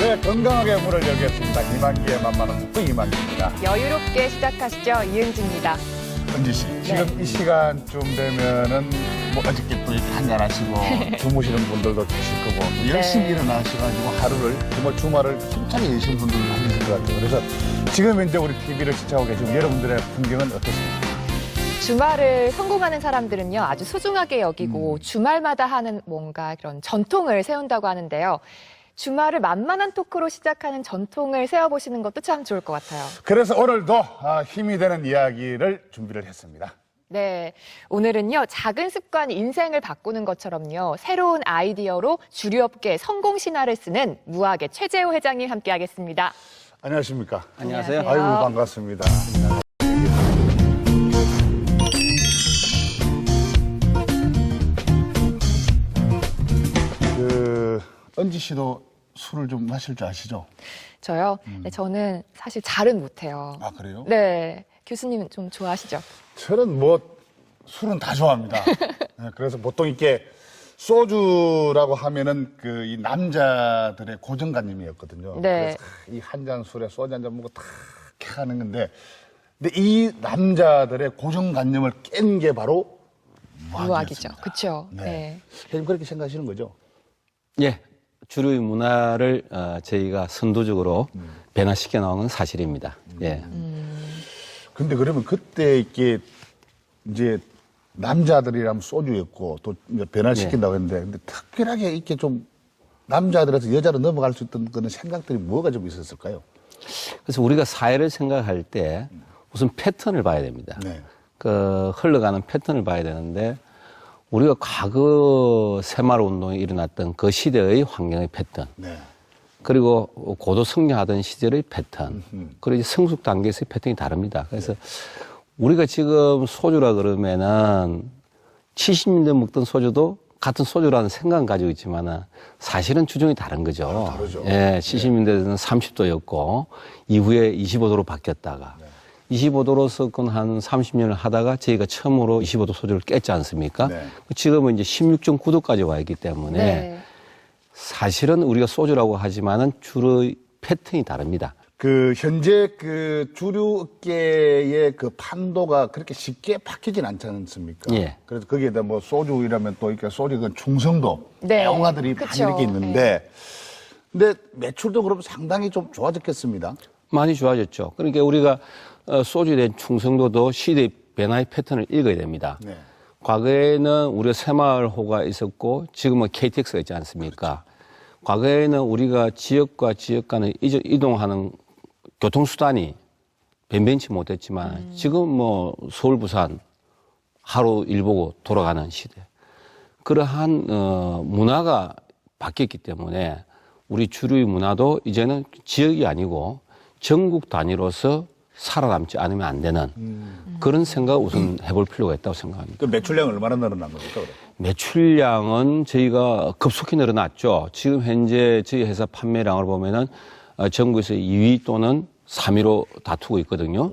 네, 건강하게 문을 열겠습니다. 이만기의 만만한 국도 이만기입니다. 여유롭게 시작하시죠. 이은지입니다. 은지 씨, 지금 이 시간쯤 되면은 뭐 어저께 또 이렇게 한잔하시고 주무시는 분들도 계실 거고 열심히 일어나셔가지고 하루를 정말 주말을 힘차게 내신 분들도 많으실 것 같아요. 그래서 지금 이제 우리 TV를 시청하고 계신 여러분들의 풍경은 어떻습니까? 주말을 성공하는 사람들은요, 아주 소중하게 여기고 주말마다 하는 뭔가 그런 전통을 세운다고 하는데요. 주말을 만만한 토크로 시작하는 전통을 세워보시는 것도 참 좋을 것 같아요. 그래서 오늘도 힘이 되는 이야기를 준비를 했습니다. 네, 오늘은요, 작은 습관이 인생을 바꾸는 것처럼요, 새로운 아이디어로 주류업계 성공 신화를 쓰는 무학의 최재호 회장님 함께하겠습니다. 안녕하십니까? 안녕하세요. 안녕하세요. 아이고 반갑습니다. 은지 씨도 술을 좀 마실 줄 아시죠? 저요? 네, 저는 사실 잘은 못해요. 아, 그래요? 네, 교수님은 좀 좋아하시죠? 저는 뭐 술은 다 좋아합니다. 네, 그래서 보통 이렇게 소주라고 하면은 그 이 남자들의 고정관념이었거든요. 네. 그래서 이 한 잔 술에 소주 한 잔 먹고 탁 하는 건데, 근데 이 남자들의 고정관념을 깬 게 바로 무학이죠. 무학이었습니다. 그렇죠. 네. 네. 선생님 그렇게 생각하시는 거죠? 예, 주류의 문화를 저희가 선도적으로 변화시켜 나온 건 사실입니다. 예. 근데 그러면 그때 이렇게 이제 남자들이라면 소주였고 또 이제 변화시킨다고 했는데, 근데 특별하게 이렇게 좀 남자들에서 여자로 넘어갈 수 있던 그런 생각들이 뭐가 좀 있었을까요? 그래서 우리가 사회를 생각할 때 우선 패턴을 봐야 됩니다. 네. 그 흘러가는 패턴을 봐야 되는데 우리가 과거 새마을 운동이 일어났던 그 시대의 환경의 패턴, 네. 그리고 고도 성장하던 시절의 패턴, 그리고 이제 성숙 단계에서의 패턴이 다릅니다. 그래서 우리가 지금 소주라 그러면은 70년대 먹던 소주도 같은 소주라는 생각은 가지고 있지만은 사실은 주종이 다른 거죠. 다르죠. 예, 70년대에는 30도였고 이후에 25도로 바뀌었다가 25도로 섞은 한 30년을 하다가 저희가 처음으로 25도 소주를 깼지 않습니까? 네. 지금은 이제 16.9도까지 와 있기 때문에 네. 사실은 우리가 소주라고 하지만은 주로의 패턴이 다릅니다. 그 현재 그 주류 업계의 그 판도가 그렇게 쉽게 바뀌진 않지 않습니까? 예. 그래서 거기에다 뭐 소주이라면 또 이렇게 소주 그 충성도, 네. 애호가들이 많이 그쵸. 이렇게 있는데, 근데 매출도 그럼 상당히 좀 좋아졌겠습니다. 많이 좋아졌죠. 그러니까 우리가 소주에 대한 충성도도 시대의 변화의 패턴을 읽어야 됩니다. 네. 과거에는 우리가 새마을호가 있었고 지금은 KTX가 있지 않습니까? 과거에는 우리가 지역과 지역 간의 이동하는 교통수단이 변변치 못했지만 지금 뭐 서울, 부산 하루 일 보고 돌아가는 시대. 그러한 문화가 바뀌었기 때문에 우리 주류의 문화도 이제는 지역이 아니고 전국 단위로서 살아남지 않으면 안 되는 그런 생각을 우선 해볼 필요가 있다고 생각합니다. 그 매출량 얼마나 늘어난 겁니까? 그럼? 매출량은 저희가 급속히 늘어났죠. 지금 현재 저희 회사 판매량을 보면은 전국에서 2위 또는 3위로 다투고 있거든요.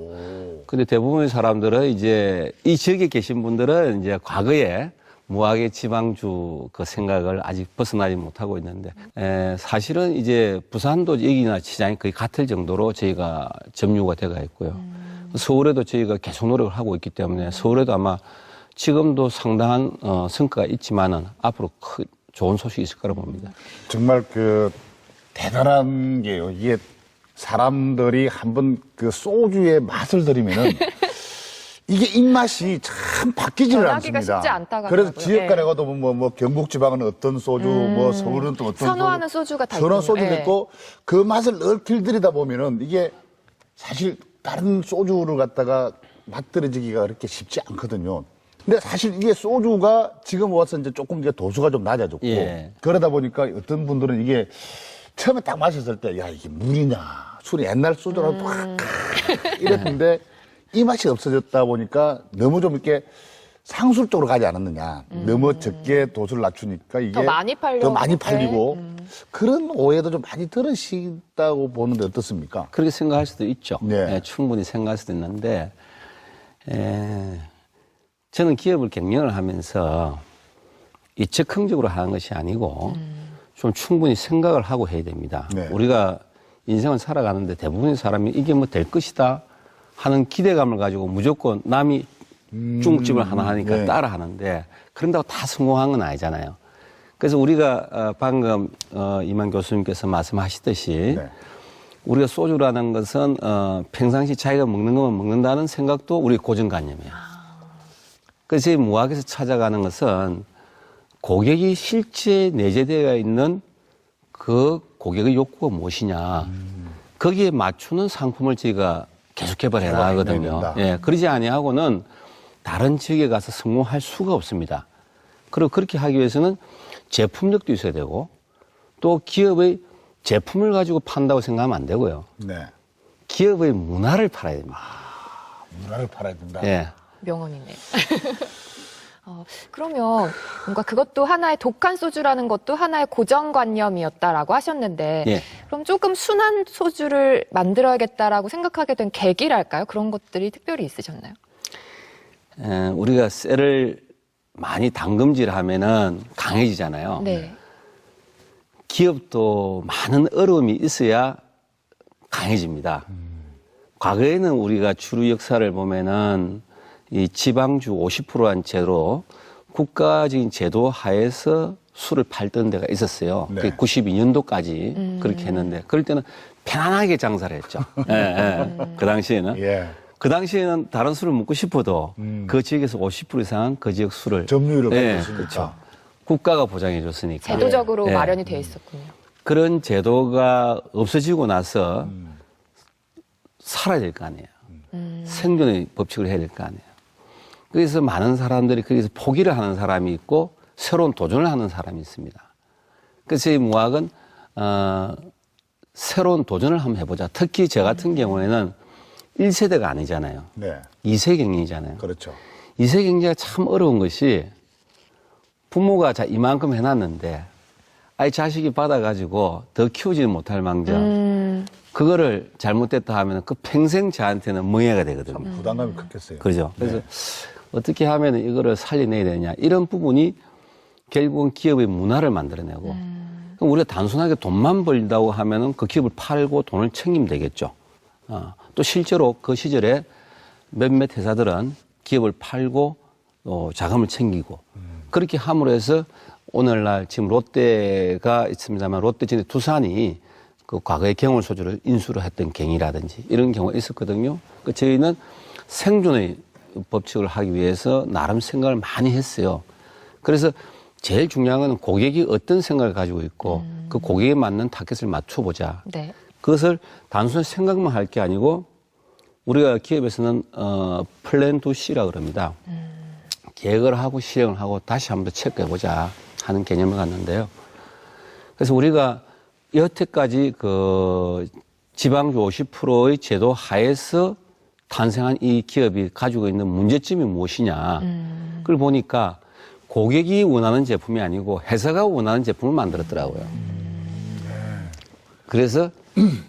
근데 대부분의 사람들은 이제 이 지역에 계신 분들은 이제 과거에 무학의 지방주 그 생각을 아직 벗어나지 못하고 있는데, 사실은 이제 부산도 여기나 시장이 거의 같을 정도로 저희가 점유가 돼가 있고요. 서울에도 저희가 계속 노력을 하고 있기 때문에 서울에도 아마 지금도 상당한 성과가 있지만은 앞으로 좋은 소식이 있을 거라 봅니다. 정말 그 대단한 게요. 이게 사람들이 한번 그 소주의 맛을 들이면은 이게 입맛이 참 바뀌지를 변하기가 않습니다. 쉽지 않다고 그래서 하더라고요. 지역 간에 예. 가도 뭐 경북 지방은 어떤 소주, 뭐 서울은 또 어떤 선호하는 소주가 다 선호하는 있군요. 소주도 예. 있고 그 맛을 늘 길들이다 보면은 이게 사실 다른 소주를 갖다가 맛들어지기가 그렇게 쉽지 않거든요. 근데 사실 이게 소주가 지금 와서 이제 조금 이제 도수가 좀 낮아졌고 예. 그러다 보니까 어떤 분들은 이게 처음에 딱 마셨을 때 야 이게 물이냐 술이 옛날 소주랑 또 이랬는데 이 맛이 없어졌다 보니까 너무 좀 이렇게 상술 쪽으로 가지 않았느냐. 너무 적게 도수를 낮추니까 이게 더 많이 팔려고 더 많이 그렇게? 팔리고 그런 오해도 좀 많이 들으시다고 보는데 어떻습니까? 그렇게 생각할 수도 있죠. 네. 예, 충분히 생각할 수도 있는데, 저는 기업을 경영을 하면서 이 즉흥적으로 하는 것이 아니고 좀 충분히 생각을 하고 해야 됩니다. 네. 우리가 인생을 살아가는데 대부분의 사람이 이게 뭐 될 것이다 하는 기대감을 가지고 무조건 남이 중국집을 하나 하니까 네. 따라 하는데 그런다고 다 성공한 건 아니잖아요. 그래서 우리가 방금 이만 교수님께서 말씀하시듯이 네. 우리가 소주라는 것은 평상시 자기가 먹는 것만 먹는다는 생각도 우리 고정관념이에요. 그래서 이 무학에서 찾아가는 것은 고객이 실제 내재되어 있는 그 고객의 욕구가 무엇이냐. 거기에 맞추는 상품을 저희가 계속 개발해 나가거든요. 된다. 예, 그러지 아니하고는 다른 지역에 가서 성공할 수가 없습니다. 그리고 그렇게 하기 위해서는 제품력도 있어야 되고 또 기업의 제품을 가지고 판다고 생각하면 안 되고요. 네. 기업의 문화를 팔아야 됩니다. 문화를 팔아야 된다. 예. 명언이네요. 그러면 뭔가 그것도 하나의 독한 소주라는 것도 하나의 고정관념이었다라고 하셨는데 예. 그럼 조금 순한 소주를 만들어야겠다라고 생각하게 된 계기랄까요? 그런 것들이 특별히 있으셨나요? 우리가 쇠를 많이 담금질하면은 강해지잖아요. 네. 기업도 많은 어려움이 있어야 강해집니다. 과거에는 우리가 주류 역사를 보면은 이 지방주 50%한 제로 국가적인 제도 하에서 술을 팔던 데가 있었어요. 네. 그게 92년도까지 그렇게 했는데 그럴 때는 편안하게 장사를 했죠. 예, 예. 그 당시에는. 예. 그 당시에는 다른 술을 먹고 싶어도 그 지역에서 50% 이상은 그 지역 술을 점유율을 예, 가지고 있으니까. 그렇죠. 국가가 보장해 줬으니까. 제도적으로 예. 마련이 되어 있었군요. 그런 제도가 없어지고 나서 살아야 될 거 아니에요. 생존의 법칙을 해야 될 거 아니에요. 그래서 많은 사람들이 거기서 포기를 하는 사람이 있고 새로운 도전을 하는 사람이 있습니다. 그래서 이 무학은 새로운 도전을 한번 해보자. 특히 저 같은 경우에는 1세대가 아니잖아요. 네. 2세 경리잖아요. 그렇죠. 2세 경제가 참 어려운 것이 부모가 자 이만큼 해놨는데 아이 자식이 받아가지고 더 키우지 못할 망정 그거를 잘못됐다 하면 그 평생 저한테는 멍해가 되거든요. 부담감이 컸겠어요. 그렇죠. 그래서 어떻게 하면 이거를 살려내야 되냐 이런 부분이 결국은 기업의 문화를 만들어내고 그럼 우리가 단순하게 돈만 벌다고 하면은 그 기업을 팔고 돈을 챙기면 되겠죠. 또 실제로 그 시절에 몇몇 회사들은 기업을 팔고 자금을 챙기고 그렇게 함으로 해서 오늘날 지금 롯데가 있습니다만 롯데 전에 두산이 그 과거의 경월 소주를 인수를 했던 경이라든지 이런 경우가 있었거든요. 그 저희는 생존의 법칙을 하기 위해서 나름 생각을 많이 했어요. 그래서 제일 중요한 건 고객이 어떤 생각을 가지고 있고 그 고객에 맞는 타겟을 맞춰보자. 네. 그것을 단순히 생각만 할 게 아니고 우리가 기업에서는 플랜 투 C라 그럽니다. 계획을 하고 실행을 하고 다시 한번 체크해보자 하는 개념을 갖는데요. 그래서 우리가 여태까지 그 지방주 50%의 제도 하에서 탄생한 이 기업이 가지고 있는 문제점이 무엇이냐. 그걸 보니까 고객이 원하는 제품이 아니고 회사가 원하는 제품을 만들었더라고요. 그래서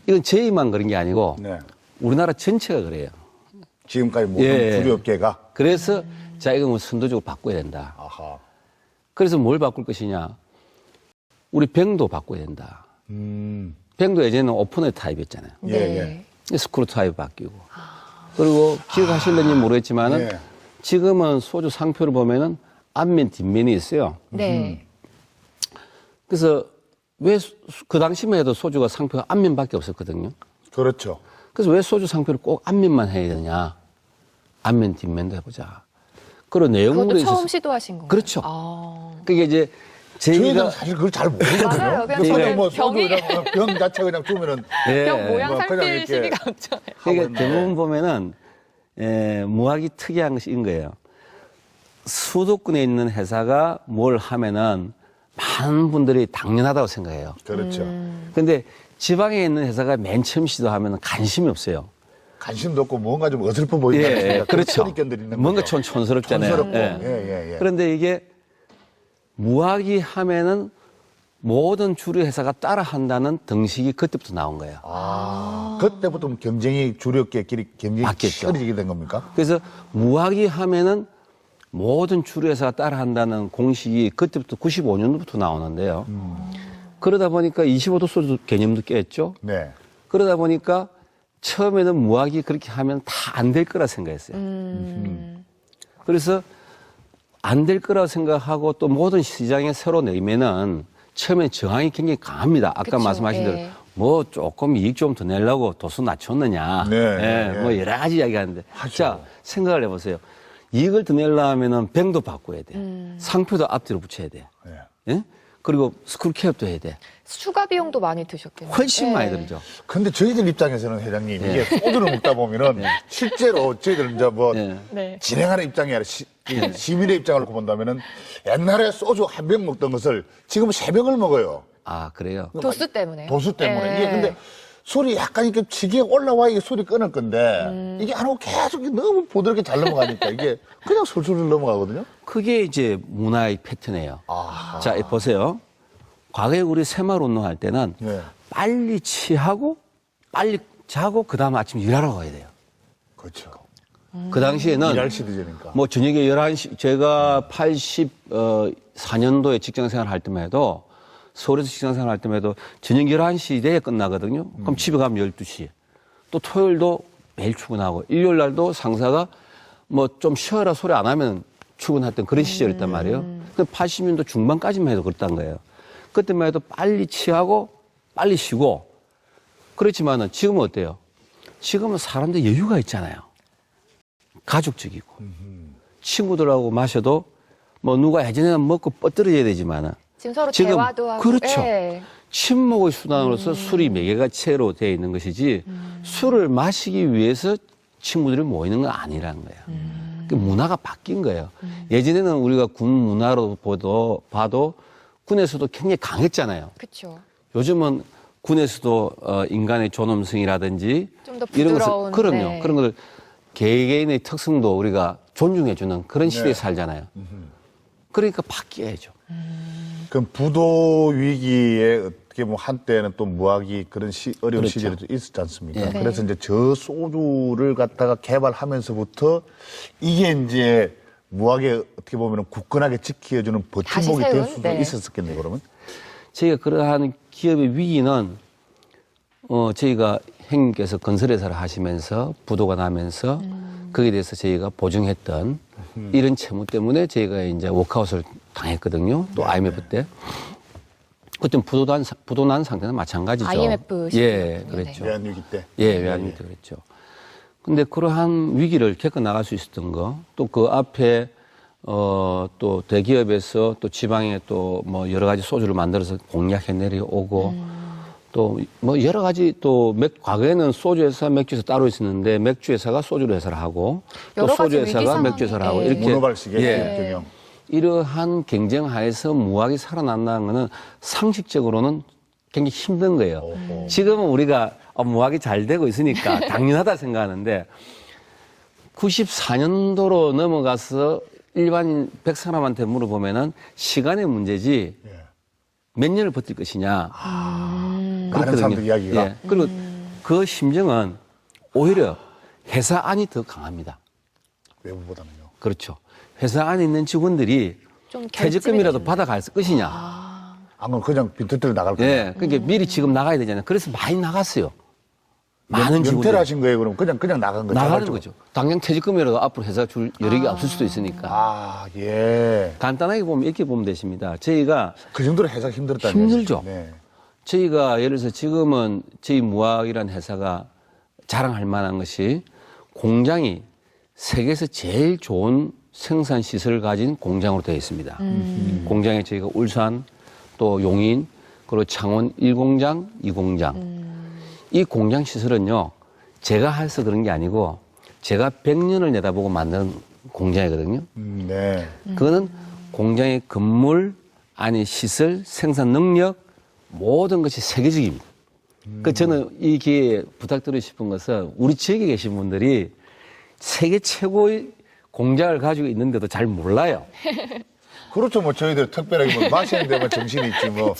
이건 저희만 그런 게 아니고 네. 우리나라 전체가 그래요. 지금까지 모든 예. 주류업계가. 그래서 자, 이거 뭐 선도적으로 바꿔야 된다. 아하. 그래서 뭘 바꿀 것이냐. 우리 병도 바꿔야 된다. 병도 예전에는 오픈의 타입이었잖아요. 예, 네. 스크루 타입 바뀌고. 그리고 기억하실는지 모르겠지만은 예. 지금은 소주 상표를 보면은 앞면, 뒷면이 있어요. 네. 그래서 왜 그 당시만 해도 소주가 상표가 앞면밖에 없었거든요. 그렇죠. 그래서 왜 소주 상표를 꼭 앞면만 해야 되냐. 앞면, 뒷면도 해보자. 그리고 내용물에 그것도 있어서. 처음 시도하신 건가요? 그렇죠. 아. 그게 이제 저희는 저희가 사실 그걸 잘 모르거든요. 맞아요. 그냥 저는 저는 뭐 소주 병이- 이런 병 자체 그냥 주면은 예. 병 모양 뭐 그냥 살필 이렇게 시기가 없잖아요. 그러니까 있는데. 대부분 보면은 무학이 특이한 것이 이런 거예요. 수도권에 있는 회사가 뭘 하면은 많은 분들이 당연하다고 생각해요. 그렇죠. 근데 지방에 있는 회사가 맨 처음 시도하면 관심이 없어요. 관심도 없고 뭔가 좀 어설퍼 보이는 예, 그렇죠. 있는 뭔가 거죠. 촌스럽잖아요. 촌스럽고. 예. 예. 그런데 이게 무학이 하면은 모든 주류 회사가 따라한다는 등식이 그때부터 나온 거예요. 그때부터 경쟁이 주류업계끼리 경쟁이 맞겠죠. 치열해지게 된 겁니까? 그래서 무학이 하면은 모든 주류 회사가 따라한다는 공식이 그때부터 95년도부터 나오는데요. 그러다 보니까 25도 소주 개념도 깼죠. 네. 그러다 보니까 처음에는 무학이 그렇게 하면 다 안 될 거라 생각했어요. 그래서 안 될 거라고 생각하고 또 모든 시장에 새로 내면은 처음에 저항이 굉장히 강합니다. 아까 그쵸, 말씀하신 대로 예. 뭐 조금 이익 좀 더 내려고 도수 낮췄느냐. 네, 예, 네. 뭐 여러 가지 이야기하는데. 하죠. 자, 생각을 해보세요. 이익을 더 내려면은 병도 바꿔야 돼. 상표도 앞뒤로 붙여야 돼. 네. 예? 그리고 스크루캡도 해야 돼. 추가 비용도 많이 드셨겠네요. 훨씬 예. 많이 들죠. 근데 저희들 입장에서는 회장님 이게 소주를 먹다 보면은 실제로 저희들 이제 뭐 네. 네. 진행하는 입장이 아니라 시민의 입장을 놓고 본다면은 옛날에 소주 한 병 먹던 것을 지금 세 병을 먹어요. 아, 그래요? 도수 때문에요. 도수 때문에. 예. 이게 근데 술이 약간 이렇게 지게 올라와 이게 술이 끊을 건데 이게 안 오고 계속 너무 부드럽게 잘 넘어가니까 이게 그냥 술술 넘어가거든요. 그게 이제 문화의 패턴이에요. 아. 자, 보세요. 과거에 우리 새마을 운동할 때는 네. 빨리 취하고 빨리 자고 그다음 아침 일하러 가야 돼요. 그렇죠. 그 당시에는 일할 시대니까. 뭐 저녁에 11시 제가 84년도에 직장 생활 할 때만 해도 서울에서 직장 생활 할 때만 해도 저녁 11시 대에 끝나거든요. 그럼 집에 가면 12시. 또 토요일도 매일 출근하고 일요일 날도 상사가 뭐 좀 쉬어라 소리 안 하면 출근했던 그런 시절이었단 말이에요. 그 80년도 중반까지만 해도 그랬단 거예요. 그때만 해도 빨리 취하고 빨리 쉬고 그렇지만은 지금은 어때요? 지금은 사람들 여유가 있잖아요. 가족적이고 친구들하고 마셔도 뭐 누가 예전에는 먹고 뻗들어야 되지만은 지금 서로 지금 대화도 하고. 그렇죠. 예. 침묵의 수단으로서 술이 매개가체로 되어 있는 것이지 술을 마시기 위해서 친구들이 모이는 건 아니라는 거예요. 그 문화가 바뀐 거예요. 예전에는 우리가 군 문화로 봐도 군에서도 굉장히 강했잖아요. 그렇죠. 요즘은 군에서도 인간의 존엄성이라든지 좀더 이런 부드러운, 것을 그럼요. 네. 그런 걸 개개인의 특성도 우리가 존중해주는 그런 시대에 살잖아요. 그러니까 바뀌어야죠. 그럼 부도 위기에 어떻게 보면 한때는 또 무학이 그런 어려운 그렇죠. 시절이 또 있었지 않습니까? 예. 그래서 이제 저 소주를 갖다가 개발하면서부터 이게 이제 무학에 어떻게 보면 굳건하게 지켜주는 버팀목이 다시 될 세운? 수도 네. 있었겠네요, 그러면. 저희가 그러한 기업의 위기는 저희가 형님께서 건설회사를 하시면서 부도가 나면서 거기에 대해서 저희가 보증했던 이런 채무 때문에 저희가 이제 워크아웃을 당했거든요. 또 IMF 때. 그때 부도 난 상태는 마찬가지죠. IMF 예, 시기였군요. 그랬죠. 외환위기 때. 예, 외환위기 때 그랬죠. 근데 그러한 위기를 겪어나갈 수 있었던 거, 또 그 앞에, 또 대기업에서 또 지방에 또 뭐 여러 가지 소주를 만들어서 공략해 내려오고, 또 뭐 여러 가지 또 과거에는 소주회사, 맥주회사 따로 있었는데 맥주회사가 소주를 회사를 하고, 또 여러 가지 소주회사가 위기 맥주회사를 하고, 상황이, 이렇게. 문어발식의 예. 경영. 이러한 경쟁 하에서 무학이 살아난다는 것은 상식적으로는 굉장히 힘든 거예요. 지금은 우리가 무학이 잘 되고 있으니까 당연하다 생각하는데 94년도로 넘어가서 일반인 100사람한테 물어보면은 시간의 문제지 예. 몇 년을 버틸 것이냐. 많은 사람들 이야기가. 예. 그리고 그 심정은 오히려 회사 안이 더 강합니다. 외부보다는요. 그렇죠. 회사 안에 있는 직원들이 좀 퇴직금이라도 결집이 받아갈 것이냐. 안 그러면 그냥 빈털터리 나갈 거예요. 예, 그러니까 미리 지금 나가야 되잖아요. 그래서 많이 나갔어요. 많은 연퇴를 직원들이 하신 거예요, 그럼? 그냥 나간 거죠? 나가는 자발적으로? 거죠. 당장 퇴직금이라도 앞으로 회사가 줄 여력이 없을 수도 있으니까. 아, 예. 간단하게 보면 이렇게 보면 되십니다. 저희가 그 정도로 회사가 힘들었다는 힘들죠. 얘기죠. 네. 저희가 예를 들어서 지금은 저희 무학이라는 회사가 자랑할 만한 것이 공장이 세계에서 제일 좋은 생산 시설을 가진 공장으로 되어 있습니다. 공장에 저희가 울산, 또 용인, 그리고 창원 1공장, 2공장. 이 공장 시설은요, 제가 해서 그런 게 아니고 제가 100년을 내다보고 만든 공장이거든요. 네. 그거는 공장의 건물, 안의 시설, 생산 능력, 모든 것이 세계적입니다. 그 저는 이 기회에 부탁드리고 싶은 것은 우리 지역에 계신 분들이 세계 최고의 공장을 가지고 있는데도 잘 몰라요. 그렇죠. 뭐 저희들 특별하게 뭐 마시는 데만 정신이 있지 뭐.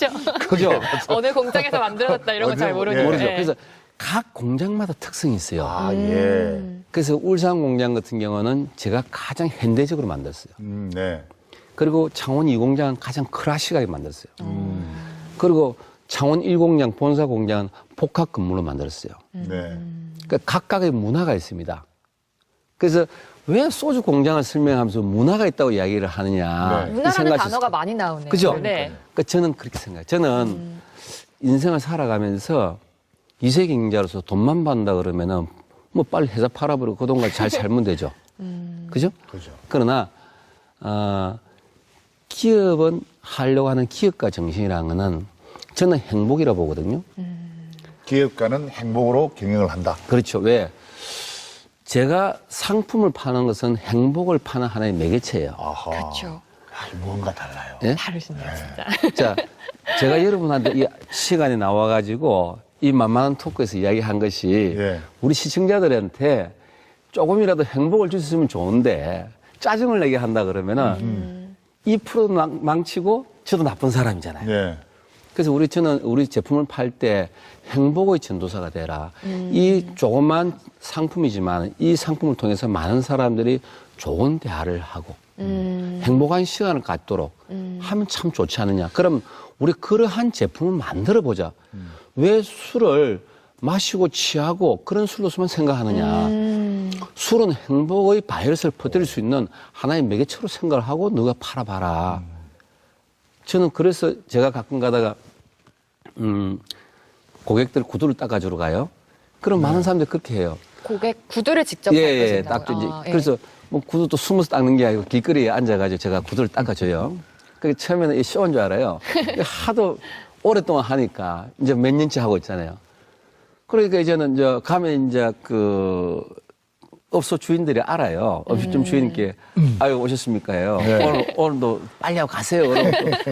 그죠? 어느 공장에서 만들어졌다 이런 건 잘 어디, 모르는데. 예. 모르죠. 그래서 각 공장마다 특성이 있어요. 아, 예. 그래서 울산 공장 같은 경우는 제가 가장 현대적으로 만들었어요. 네. 그리고 창원 2공장은 가장 클래식하게 만들었어요. 그리고 창원 1공장 본사 공장은 복합 건물로 만들었어요. 네. 그러니까 각각의 문화가 있습니다. 그래서 왜 소주 공장을 설명하면서 문화가 있다고 이야기를 하느냐. 네. 이 문화라는 생각이 단어가 많이 나오네요. 그죠? 네. 그러니까 저는 그렇게 생각해요. 저는 인생을 살아가면서 이세 경제자로서 돈만 받는다 그러면은 뭐 빨리 회사 팔아버리고 그 돈까지 잘 살면 되죠. 그죠? 그죠. 그러나 기업은 하려고 하는 기업가 정신이라는 거는 저는 행복이라 보거든요. 기업가는 행복으로 경영을 한다. 그렇죠. 왜? 제가 상품을 파는 것은 행복을 파는 하나의 매개체예요. 아하. 그렇죠. 아, 뭔가 달라요. 예? 다르시네요, 진짜. 자, 제가 여러분한테 이 시간에 나와가지고 이 만만한 토크에서 이야기한 것이 예. 우리 시청자들한테 조금이라도 행복을 줄 수 있으면 좋은데 짜증을 내게 한다 그러면은 이 프로도 망치고 저도 나쁜 사람이잖아요. 예. 그래서 저는 우리 제품을 팔 때 행복의 전도사가 되라. 이 조그만 상품이지만 이 상품을 통해서 많은 사람들이 좋은 대화를 하고 행복한 시간을 갖도록 하면 참 좋지 않느냐. 그럼 우리 그러한 제품을 만들어 보자. 왜 술을 마시고 취하고 그런 술로서만 생각하느냐. 술은 행복의 바이러스를 퍼뜨릴 수 있는 하나의 매개체로 생각을 하고 너가 팔아봐라. 저는 그래서 제가 가끔 가다가 고객들 구두를 닦아주러 가요. 그럼 많은 사람들이 그렇게 해요. 고객 구두를 직접 예, 닦으신다고요? 딱 이제 아, 예. 그래서 뭐 구두도 숨어서 닦는 게 아니고 길거리에 앉아가지고 제가 구두를 닦아줘요. 그 처음에는 이 쇼인 줄 알아요. 하도 오랫동안 하니까 이제 몇 년째 하고 있잖아요. 그러니까 이제는 이제 가면 이제 그 업소 주인들이 알아요. 업소점 주인께 아유 오셨습니까 해요. 오늘도 빨리 하고 가세요.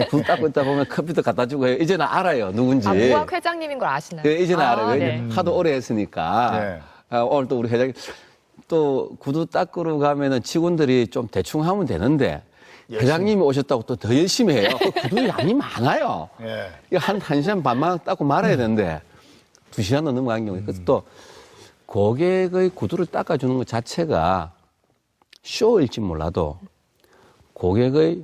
구두 닦고 있다 보면 커피도 갖다 주고 해요. 이제는 알아요. 누군지. 아, 무학 회장님인 걸 아시나요? 예, 이제는 알아요. 네. 하도 오래 했으니까. 네. 오늘 또 우리 회장님 또 구두 닦으러 가면은 직원들이 좀 대충 하면 되는데 회장님이 오셨다고 또 더 열심히 해요. 그 구두 양이 많아요. 예. 이거 한 시간 반만 닦고 말아야 되는데 2시간도 넘어간 경우에. 그래서 또 고객의 구두를 닦아주는 것 자체가 쇼일지 몰라도 고객의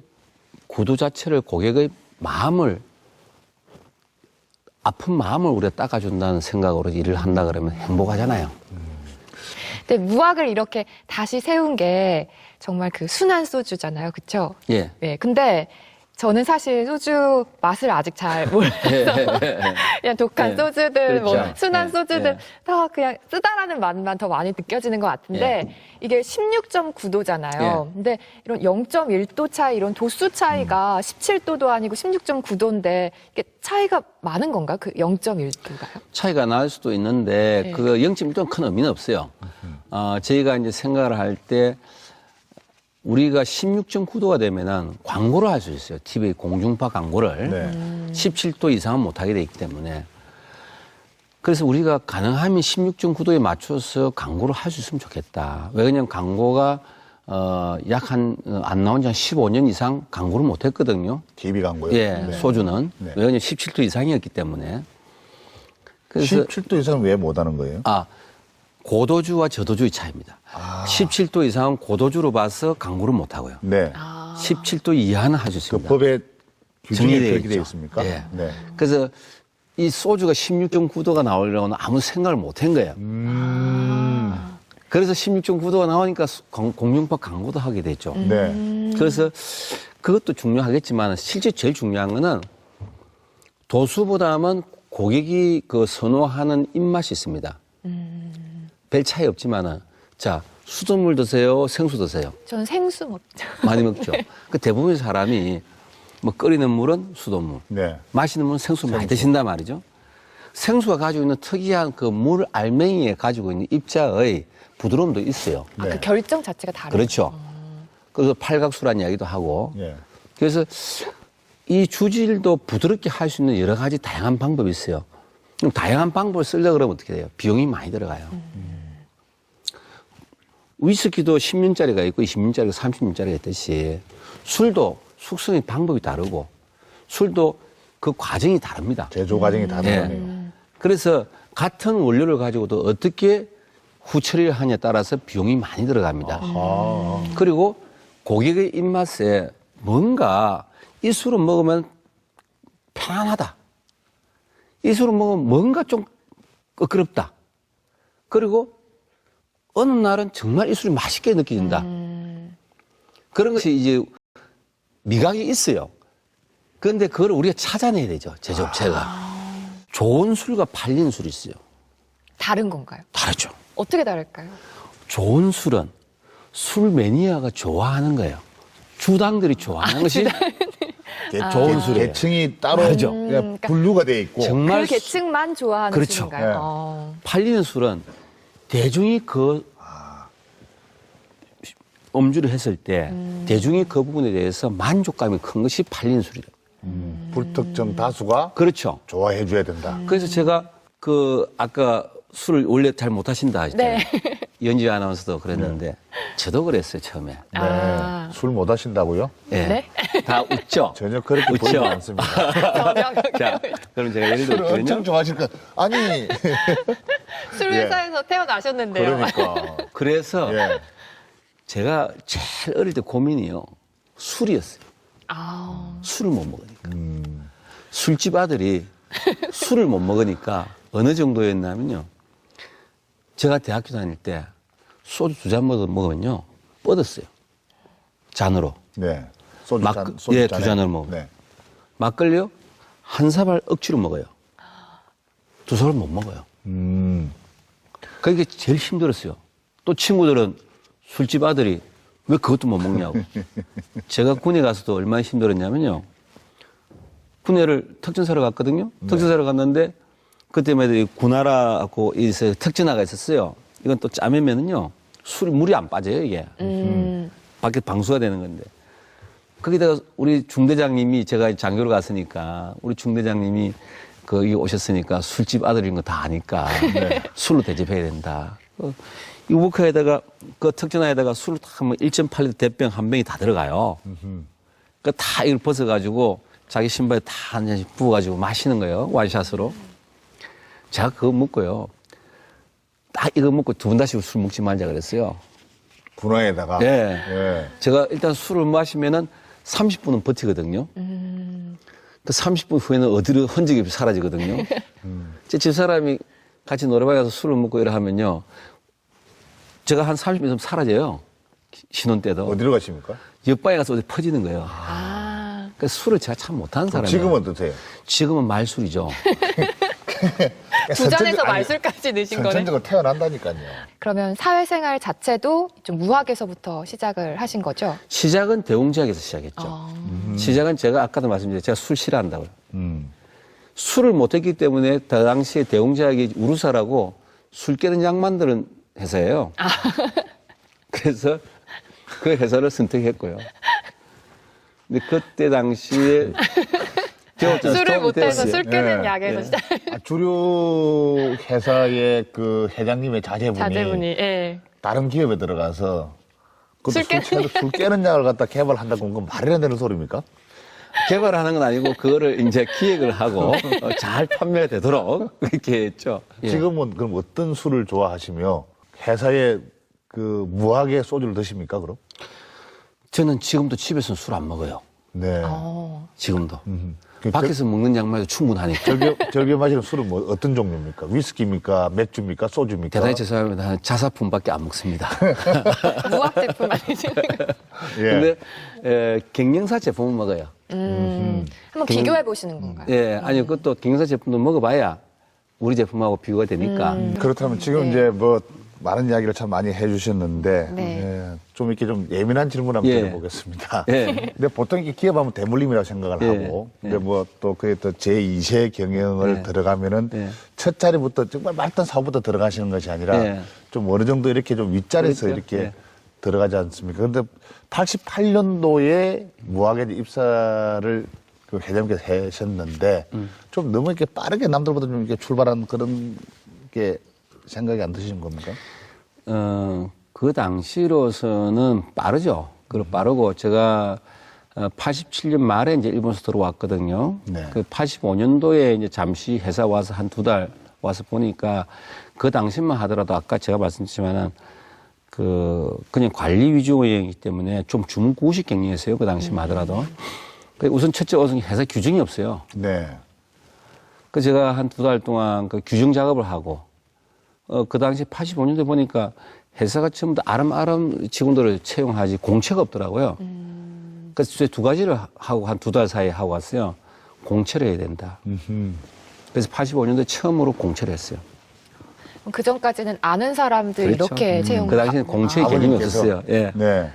구두 자체를 고객의 마음을 아픈 마음을 우리가 닦아준다는 생각으로 일을 한다 그러면 행복하잖아요. 근데 무학을 이렇게 다시 세운 게 정말 그 순한 소주잖아요. 그쵸? 예. 네. 근데 저는 사실 소주 맛을 아직 잘 몰라서 그냥 독한 예. 소주들, 뭐 그렇죠. 순한 예. 소주들 예. 다 그냥 쓰다라는 맛만 더 많이 느껴지는 것 같은데 이게 16.9도잖아요. 예. 근데 이런 0.1도 차이, 이런 도수 차이가 17도도 아니고 16.9도인데 이게 차이가 많은 건가? 그 0.1도가요? 차이가 날 수도 있는데 네. 그 0.1도는 큰 의미는 없어요. 저희가 이제 생각을 할 때 우리가 16.9도가 되면은 광고를 할 수 있어요. TV 공중파 광고를. 네. 17도 이상은 못하게 돼 있기 때문에. 그래서 우리가 가능하면 16.9도에 맞춰서 광고를 할 수 있으면 좋겠다. 왜냐면 광고가 안 나온 지 한 15년 이상 광고를 못 했거든요. TV 광고요. 예, 네. 소주는. 네. 왜냐면 17도 이상이었기 때문에. 그래서 17도 이상은 왜 못하는 거예요? 고도주와 저도주의 차이입니다. 17도 이상은 고도주로 봐서 광고를 못 하고요. 네. 17도 이하는 할 수 그 있습니다. 법에 규정이 정리되어 그렇게 되어 있죠. 있습니까? 예. 네. 그래서 이 소주가 16.9도가 나오려고는 아무 생각을 못 한 거예요. 그래서 16.9도가 나오니까 공중파 광고도 하게 됐죠. 네. 그래서 그것도 중요하겠지만 실제 제일 중요한 거는 도수보다는 고객이 그 선호하는 입맛이 있습니다. 별 차이 없지만은 자 수돗물 드세요, 생수 드세요. 저는 생수 먹죠. 많이 먹죠. 그 대부분의 사람이 뭐 끓이는 물은 수돗물, 네. 마시는 물은 생수 많이 드신단 말이죠. 생수가 가지고 있는 특이한 그 물 알맹이에 가지고 있는 입자의 부드러움도 있어요. 네. 그 결정 자체가 다르죠. 그렇죠. 그래서 팔각수란 이야기도 하고. 예. 그래서 이 주질도 부드럽게 할 수 있는 여러 가지 다양한 방법이 있어요. 그럼 다양한 방법을 쓰려고 그러면 어떻게 돼요? 비용이 많이 들어가요. 위스키도 10년짜리가 있고 20년짜리가 30년짜리가 있듯이 술도 숙성의 방법이 다르고 술도 그 과정이 다릅니다. 제조 과정이 다르네요. 그래서 같은 원료를 가지고도 어떻게 후처리를 하냐에 따라서 비용이 많이 들어갑니다. 그리고 고객의 입맛에 뭔가 이 술을 먹으면 편안하다. 이 술을 먹으면 뭔가 좀 끄끄럽다. 그리고 어느 날은 정말 이 술이 맛있게 느껴진다. 그런 것이 이제 미각이 있어요. 그런데 그걸 우리가 찾아내야 되죠. 제조업체가. 좋은 술과 팔린 술이 있어요. 다른 건가요? 다르죠. 어떻게 다를까요? 좋은 술은 술 매니아가 좋아하는 거예요. 주당들이 좋아하는 것이 좋은 술이에요. 계층이 따로 다르죠. 그냥 분류가 돼 있고. 정말 그 계층만 좋아하는 그렇죠. 술인가요? 네. 팔리는 술은 대중이 그 음주를 했을 때 대중이 그 부분에 대해서 만족감이 큰 것이 팔리는 술이에요. 불특정 다수가 그렇죠. 좋아해 줘야 된다. 그래서 제가 그 아까 술을 원래 잘 못하신다 하셨잖아요. 네. 연지 아나운서도 그랬는데 저도 그랬어요 처음에. 네. 아. 술 못 하신다고요? 예. 네? 다 웃죠. 전혀 그렇게 웃죠? 보이지 않습니다. 자, 그럼 제가 예를 술을 엄청 들면요. 좋아하실 거 아니. 술 회사에서 태어나셨는데요. 그러니까. 그래서 예. 제가 제일 어릴 때 고민이요. 술이었어요. 아, 술을 못 먹으니까. 술집 아들이 술을 못 먹으니까 어느 정도였냐면요. 제가 대학교 다닐 때 소주 2잔 먹으면요. 뻗었어요. 잔으로. 네. 소주 막- 잔, 예, 잔에. 두 잔을 먹어. 네. 막걸리요. 한 사발 억지로 먹어요. 2사발 못 먹어요. 그게 제일 힘들었어요. 또 친구들은 술집 아들이 왜 그것도 못 먹냐고. 제가 군에 가서도 얼마나 힘들었냐면요. 군에를 특전사로 갔거든요. 특전사로 갔는데 그때마다 이 군화라고 특전화가 있었어요. 이건 또 짜매면은요. 물이 안 빠져요, 이게. 밖에 방수가 되는 건데. 거기다가 우리 중대장님이 제가 장교를 갔으니까 우리 중대장님이 거기 오셨으니까 술집 아들인 거 다 아니까 술로 대접해야 된다. 이 우버카에다가 그 특전화에다가 술을 다 1.8리터 대병 한 병이 다 들어가요. 그 다 이걸 벗어가지고 자기 신발에 다 한 잔씩 부어가지고 마시는 거예요. 완샷으로. 제가 그거 먹고요. 딱 이거 먹고 2번 다시 술 먹지 말자 그랬어요. 분화에다가. 네. 예. 제가 일단 술을 마시면은 30분은 버티거든요. 그 30분 후에는 어디로 흔적이 없이 사라지거든요. 제 집사람이 같이 노래방에 가서 술을 먹고 이러 하면요. 제가 한 30분 있으면 사라져요. 신혼 때도. 어디로 가십니까? 옆방에 가서 어디 퍼지는 거예요. 아, 그러니까 술을 제가 참 못하는 사람이에요. 지금은 어떠세요? 지금은 말술이죠. 두 잔에서 아니, 말술까지 넣으신 거네. 선천적으로 태어난다니까요. 그러면 사회생활 자체도 좀 무학에서부터 시작을 하신 거죠? 시작은 대웅제약에서 시작했죠. 시작은 제가 아까도 말씀드렸죠. 제가 술 싫어한다고요. 술을 못했기 때문에 그 당시에 대웅제약이 우루사라고 술 깨는 약 만드는 회사예요. 그래서 그 회사를 선택했고요. 근데 그때 당시에 술을 못해서 되었어요. 술 깨는 예, 약에서 시작. 주류 회사의 그 회장님의 자제분이 자제분이, 예. 다른 기업에 들어가서 술 술 깨는 약을 갖다 개발한다고 그건 말이 안 되는 소리입니까? 개발하는 건 아니고 그거를 이제 기획을 하고 잘 판매가 되도록 그렇게 했죠. 예. 지금은 그럼 어떤 술을 좋아하시며 회사에 그 무하게 소주를 드십니까 그럼? 저는 지금도 집에서는 술 안 먹어요. 네. 지금도. 그 밖에서 먹는 양만 해도 충분하니까. 즐겨 마시는 술은 뭐 어떤 종류입니까? 위스키입니까? 맥주입니까? 소주입니까? 대단히 죄송합니다. 자사품밖에 안 먹습니다. 무학 제품 아니죠? 예. 근데 경영사 제품은 먹어요. 한번 비교해 보시는 건가요? 예, 아니 그것도 경영사 제품도 먹어봐야 우리 제품하고 비교가 되니까. 그렇다면 지금 네. 이제 뭐 많은 이야기를 참 많이 해주셨는데 네. 예, 좀 이렇게 좀 예민한 질문 한번 예. 드려보겠습니다. 예. 근데 보통 이렇게 기업하면 대물림이라고 생각을 예. 하고 예. 근데 뭐 또 그게 또 제2세 경영을 예. 들어가면은 예. 첫 자리부터 정말 말단 사업부터 들어가시는 것이 아니라 예. 좀 어느 정도 이렇게 좀 윗자리에서 그렇죠. 이렇게 예. 들어가지 않습니까? 근데 88년도에 무학에 입사를 그 회장님께서 하셨는데 좀 너무 이렇게 빠르게 남들보다 좀 이렇게 출발한 그런 게 생각이 안 드시는 겁니까? 그 당시로서는 빠르죠. 그리고 빠르고 제가 87년 말에 이제 일본에서 들어왔거든요. 네. 그 85년도에 이제 잠시 회사 와서 한 2달 와서 보니까 그 당시만 하더라도 아까 제가 말씀드렸지만은 그냥 관리 위주이기 때문에 좀 주문구식 경영했어요. 그 당시만 하더라도. 우선 첫째 우선 회사 규정이 없어요. 네. 그 제가 한 2달 동안 그 규정 작업을 하고, 그 당시 85년도에 보니까 회사가 전부 다 아름아름 직원들을 채용하지 공채가 없더라고요. 그래서 제 2가지를 하고 한 2달 사이에 하고 왔어요. 공채를 해야 된다. 그래서 85년도에 처음으로 공채를 했어요. 그 전까지는 아는 사람들 그렇죠. 이렇게 채용. 그 당시에는 공채 개념이 아버님께서. 없었어요. 예. 네.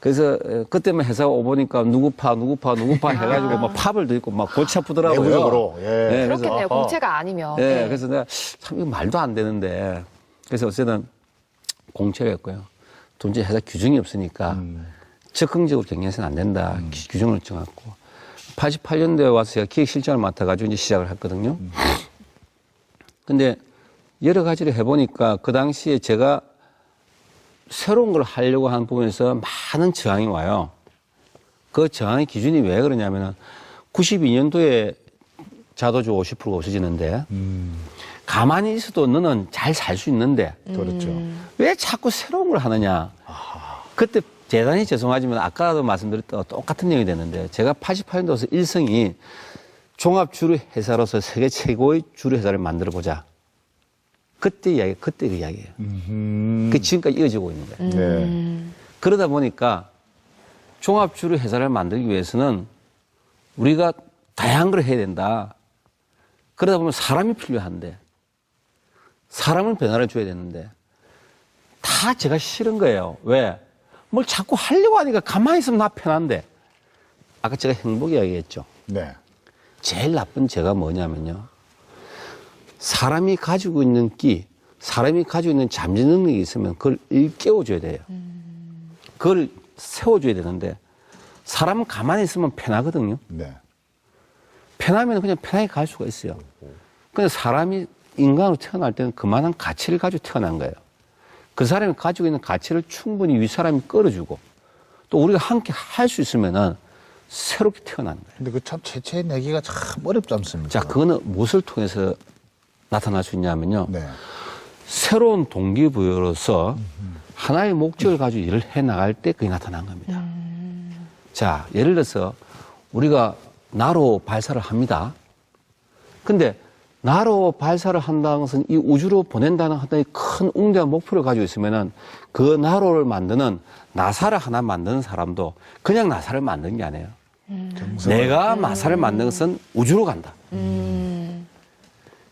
그래서 그때만 회사 오보니까 누구 파 해가지고 막 팝을 듣고 막 골치 아프더라고요. 내부적으로. 예. 네, 그래서 그렇겠네요. 공채가 아니면. 네, 네. 그래서 내가 참 이거 말도 안 되는데 그래서 어쨌든 공채를 했고요. 또 이제 회사 규정이 없으니까 적극적으로 경영해서는 안 된다. 규정을 정했고 88년도에 와서 제가 기획실장을 맡아가지고 이제 시작을 했거든요. 근데 여러 가지를 해보니까 그 당시에 제가 새로운 걸 하려고 하는 부분에서 많은 저항이 와요. 그 저항의 기준이 왜 그러냐면은 92년도에 자도주 50%가 없어지는데 가만히 있어도 너는 잘 살 수 있는데 그렇죠. 왜 자꾸 새로운 걸 하느냐. 그때 대단히 죄송하지만 아까도 말씀드렸던 똑같은 내용이 됐는데 제가 88년도에서 일성이 종합주류 회사로서 세계 최고의 주류 회사를 만들어 보자. 그때 그 이야기예요. 그 지금까지 이어지고 있는 거예요. 네. 그러다 보니까 종합주류 회사를 만들기 위해서는 우리가 다양한 걸 해야 된다. 그러다 보면 사람이 필요한데 사람을 변화를 줘야 되는데 다 제가 싫은 거예요. 왜? 뭘 자꾸 하려고 하니까 가만히 있으면 나 편한데 아까 제가 행복 이야기했죠. 네. 제일 나쁜 죄가 뭐냐면요. 사람이 가지고 있는 끼, 사람이 가지고 있는 잠재 능력이 있으면 그걸 일깨워줘야 돼요. 그걸 세워줘야 되는데 사람은 가만히 있으면 편하거든요. 네. 편하면 그냥 편하게 갈 수가 있어요. 근데 사람이 인간으로 태어날 때는 그만한 가치를 가지고 태어난 거예요. 그 사람이 가지고 있는 가치를 충분히 윗사람이 끌어주고 또 우리가 함께 할 수 있으면은 새롭게 태어나는 거예요. 근데 그 참 재체내기가 참 어렵지 않습니까? 자, 그거는 무엇을 통해서 나타날 수 있냐면요. 네. 새로운 동기부여로서 하나의 목적을 가지고 일을 해 나갈 때 그게 나타난 겁니다. 자, 예를 들어서 우리가 나로 발사를 합니다. 근데 나로 발사를 한다는 것은 이 우주로 보낸다는 하나의 큰 웅대한 목표를 가지고 있으면은 그 나로를 만드는 나사를 하나 만드는 사람도 그냥 나사를 만드는 게 아니에요. 내가 나사를 만든 것은 우주로 간다.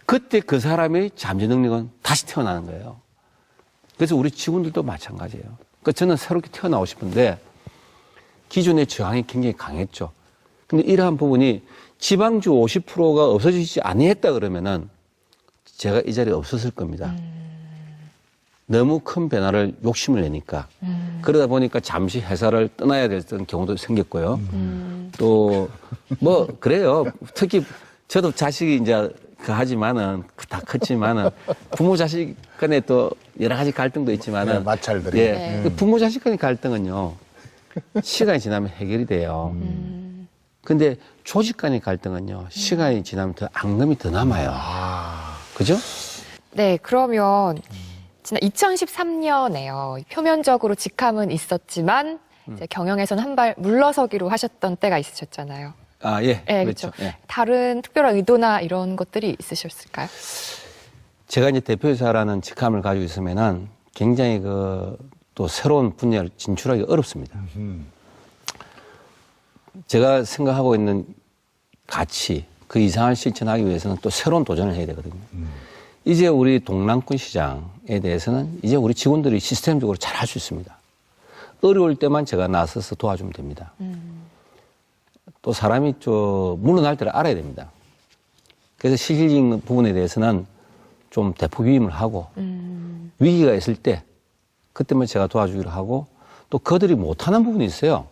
그때 그 사람의 잠재 능력은 다시 태어나는 거예요. 그래서 우리 직원들도 마찬가지예요. 그러니까 저는 새롭게 태어나고 싶은데 기존의 저항이 굉장히 강했죠. 근데 이러한 부분이 지방주 50%가 없어지지 아니했다 그러면은 제가 이 자리에 없었을 겁니다. 너무 큰 변화를 욕심을 내니까. 그러다 보니까 잠시 회사를 떠나야 됐던 경우도 생겼고요. 또, 뭐, 그래요. 특히 저도 자식이 이제 하지만은, 다 컸지만은, 부모 자식 간에 또 여러 가지 갈등도 있지만은. 네, 마찰들이. 예. 네. 그 부모 자식 간의 갈등은요, 시간이 지나면 해결이 돼요. 근데 조직 간의 갈등은요, 시간이 지나면 더 앙금이 더 남아요. 그죠? 네, 그러면 지난 2013년에요. 표면적으로 직함은 있었지만 이제 경영에서는 한 발 물러서기로 하셨던 때가 있으셨잖아요. 아, 예. 네, 그렇죠. 그렇죠. 예. 다른 특별한 의도나 이런 것들이 있으셨을까요? 제가 이제 대표이사라는 직함을 가지고 있으면은 굉장히 또 새로운 분야를 진출하기 어렵습니다. 제가 생각하고 있는 가치, 그 이상을 실천하기 위해서는 또 새로운 도전을 해야 되거든요. 이제 우리 동남권 시장에 대해서는 이제 우리 직원들이 시스템적으로 잘 할 수 있습니다. 어려울 때만 제가 나서서 도와주면 됩니다. 또 사람이 물러날 때를 알아야 됩니다. 그래서 실질적인 부분에 대해서는 좀 대폭 위임을 하고 위기가 있을 때 그때만 제가 도와주기로 하고 또 그들이 못하는 부분이 있어요.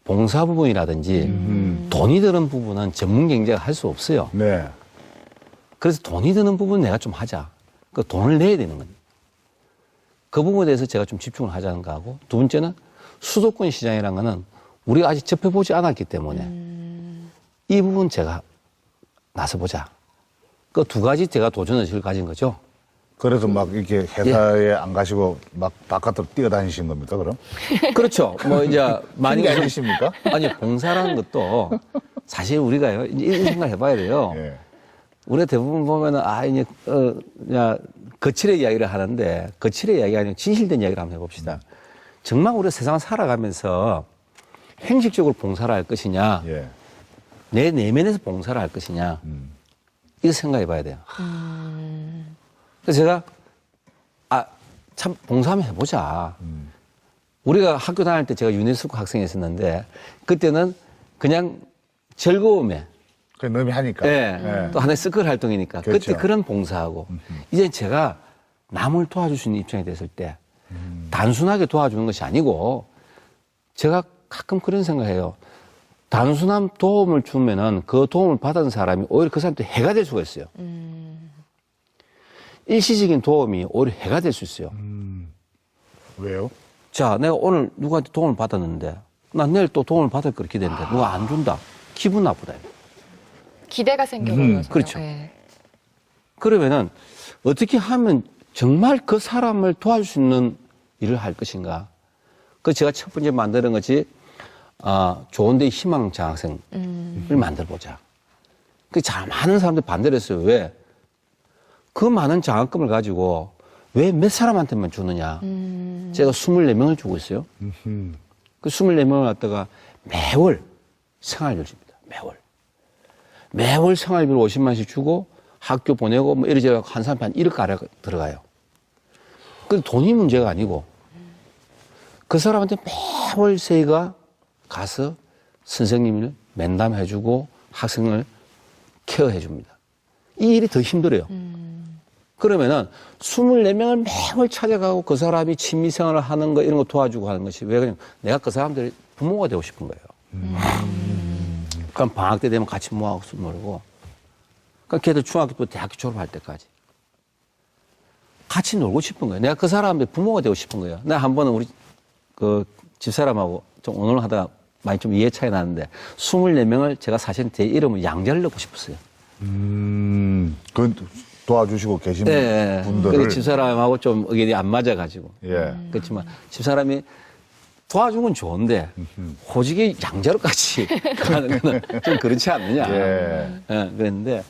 봉사 부분이라든지 돈이 드는 부분은 전문 경제가 할 수 없어요. 네. 그래서 돈이 드는 부분은 내가 좀 하자. 그 돈을 내야 되는 거예요. 그 부분에 대해서 제가 좀 집중을 하자는 거하고 두 번째는 수도권 시장이라는 거는 우리가 아직 접해보지 않았기 때문에 이 부분 제가 나서보자. 그 두 가지 제가 도전의식을 가진 거죠. 그래서 막 이렇게 회사에 안 가시고 막 바깥으로 뛰어다니신 겁니까, 그럼? 그렇죠. 뭐 이제 많이 핑계 아니십니까? 아니 봉사라는 것도 사실 우리가요 이제 이런 생각을 해봐야 돼요. 예. 우리 대부분 보면은, 이제, 거칠의 이야기를 하는데, 거칠의 이야기가 아니고 진실된 이야기를 한번 해봅시다. 정말 우리가 세상을 살아가면서 행식적으로 봉사를 할 것이냐, 예. 내 내면에서 봉사를 할 것이냐, 이거 생각해 봐야 돼요. 그래서 제가, 참, 봉사 한번 해보자. 우리가 학교 다닐 때 제가 유네스코 학생이었었는데, 그때는 그냥 즐거움에, 그 놈이 하니까. 예, 또 하나의 서클 활동이니까. 그렇죠. 그때 그런 봉사하고, 이제 제가 남을 도와줄 수 있는 입장이 됐을 때, 단순하게 도와주는 것이 아니고, 제가 가끔 그런 생각해요. 단순한 도움을 주면은 그 도움을 받은 사람이 오히려 그 사람한테 해가 될 수가 있어요. 일시적인 도움이 오히려 해가 될 수 있어요. 왜요? 자, 내가 오늘 누구한테 도움을 받았는데, 난 내일 또 도움을 받을 걸 기대했는데, 누가 안 준다. 기분 나쁘다. 기대가 생겨버려서. 그렇죠. 네. 그러면은 어떻게 하면 정말 그 사람을 도와줄 수 있는 일을 할 것인가? 그 제가 첫 번째 만드는 것이 좋은데 희망 장학생을 만들어보자. 그 잘 많은 사람들이 반대를 했어요. 왜? 그 많은 장학금을 가지고 왜 몇 사람한테만 주느냐? 제가 24명을 주고 있어요. 그 24명을 갖다가 매월 생활비를 줍니다. 매월 생활비를 50만 원씩 주고 학교 보내고 뭐 이러저러 한 사람한테 한 1억 가량 들어가요. 그 돈이 문제가 아니고 그 사람한테 매월 저희가 가서 선생님을 면담해주고 학생을 케어해줍니다. 이 일이 더 힘들어요. 그러면은 24명을 매월 찾아가고 그 사람이 취미생활을 하는 거 이런 거 도와주고 하는 것이 왜 그냥 내가 그 사람들이 부모가 되고 싶은 거예요. 그럼 방학 때 되면 같이 모아서 놀고. 그러니까 걔들 중학교 또 대학교 졸업할 때까지. 같이 놀고 싶은 거예요. 내가 그 사람의 부모가 되고 싶은 거예요. 내가 한 번은 우리 그 집사람하고 좀 오늘 하다가 많이 좀 이해 차이 나는데 24명을 제가 사실 제 이름을 양자를 넣고 싶었어요. 그 도와주시고 계신 네. 분들을. 그래서 집사람하고 좀 의견이 안 맞아가지고. 예. 그렇지만 집사람이 도와준 건 좋은데 호직이 양자로까지 가는 거는 좀 그렇지 않느냐. 예. 예, 그랬는데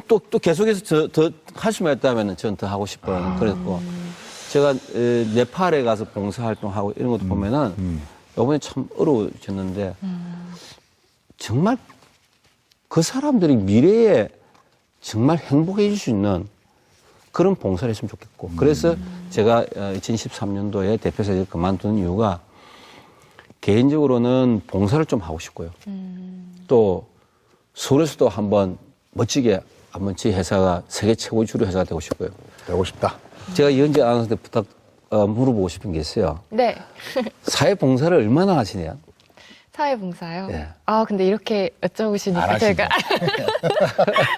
또 계속해서 더 할 수만 있다면 저는 더 하고 싶어요. 그랬고 제가 네팔에 가서 봉사활동하고 이런 것도 보면은 이번에 참 어려워졌는데 정말 그 사람들이 미래에 정말 행복해질 수 있는 그런 봉사를 했으면 좋겠고. 그래서 제가 2013년도에 대표사를 그만둔 이유가 개인적으로는 봉사를 좀 하고 싶고요. 또 서울에서도 한번 멋지게 한번 제 회사가 세계 최고의 주류 회사가 되고 싶고요. 되고 싶다. 제가 이현재 아나운서한테 물어보고 싶은 게 있어요. 네. 사회봉사를 얼마나 하시냐? 사회봉사요? 네. 근데 이렇게 안 여쭤보시니까 하시죠. 제가